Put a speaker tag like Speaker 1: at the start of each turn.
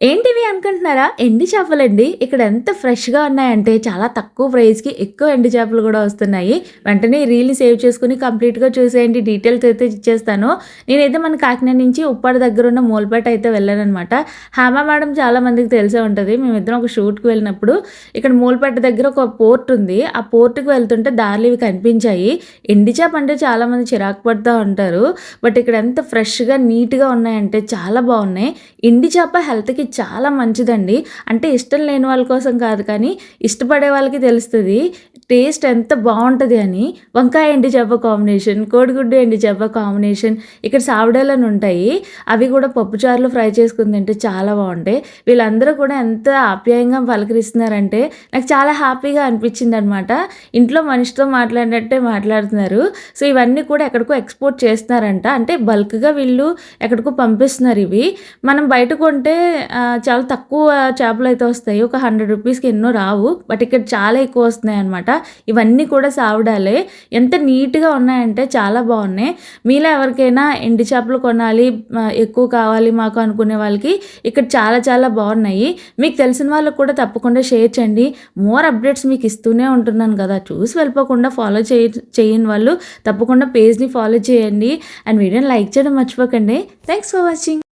Speaker 1: ఏంటివి అనుకుంటున్నారా? ఎండు చేపలండి. ఇక్కడ ఎంత ఫ్రెష్‌గా ఉన్నాయంటే చాలా తక్కువ ప్రైస్‌కి ఎక్కువ ఎండు చేపలు గూడా వస్తున్నాయి. వెంటనే ఈ రీల్‌ని సేవ్ చేసుకొని కంప్లీట్‌గా చూసేయండి. డీటెయిల్స్ అయితే ఇచ్చేస్తాను. నేనైతే మన కాకినాడ నుంచి ఉప్పాడ దగ్గరున్న మూలపేట అయితే వెళ్ళాననమాట. హేమ మేడం చాలా మందికి తెలిసే ఉంటది. మేమిద్దరం ఒక షూట్‌కి వెళ్ళినప్పుడు ఇక్కడ మూలపేట దగ్గర ఒక పోర్ట్ ఉంది. ఆ పోర్ట్‌కి వెళ్తుంటే దారిలో ఇవి కనిపించాయి. ఎండు చేప అంటే చాలామంది చిరాకు పడతా ఉంటారు. బట్ ఇక్కడ ఎంత ఫ్రెష్‌గా, నీట్‌గా ఉన్నాయంటే చాలా బావున్నాయి. ఎండు చేప హెల్త్‌కి చాలా మంచిదండి. అంటే ఇష్టం లేని వాళ్ళ కోసం కాదు కానీ, ఇష్టపడే వాళ్ళకి తెలుస్తది. టేస్ట్ ఎంత బావుంటది అని. వంకాయ ఎండు చేప కాంబినేషన్, కోడిగుడ్డు ఎండు చేప కాంబినేషన్, ఇక్కడ సావిడాలని ఉంటాయి. అవి కూడా పప్పుచారులో ఫ్రై చేసుకొని తింటే చాలా బావుంటాయి. వీళ్ళందరూ కూడా ఎంత ఆప్యాయంగా పలకరిస్తున్నారంటే, నాకు చాలా హ్యాపీగా అనిపించిందనమాట. ఇంట్లో మనిషితో మాట్లాడినట్టే మాట్లాడుతున్నారు. సో, ఇవన్నీ కూడా ఎక్కడికో ఎక్స్‌పోర్ట్ చేస్తున్నారంట. అంటే బల్క్‌గా వీళ్ళు ఎక్కడికో పంపిస్తున్నారు ఇవి. మనం బయట కొంటే చాలా తక్కువ చేపలైతే వస్తాయి. ఒక 100 రూపీస్‌కి ఎన్నో రావు. బట్ ఇక్కడ చాలా ఎక్కువ వస్తున్నాయన్నమాట. ఇవన్నీ కూడా సావిడాలే. ఎంత నీట్‌గా ఉన్నాయంటే చాలా బావున్నాయి. మీలో ఎవరికైనా ఎండు చేపలు కొనాలి, ఎక్కువ కావాలి మాకు అనుకునే వాళ్ళకి ఇక్కడ చాలా చాలా బావున్నాయి. మీకు తెలిసిన వాళ్ళకి కూడా తప్పకుండా షేర్ చేయండి. మోర్ అప్డేట్స్ మీకు ఇస్తూనే ఉంటున్నాను కదా! చూసి వెళ్ళిపోకుండా ఫాలో చేయని వాళ్ళు తప్పకుండా పేజ్‌ని ఫాలో చేయండి. అండ్ వీడియోని లైక్ చేయడం మర్చిపోకండి. Thanks for watching.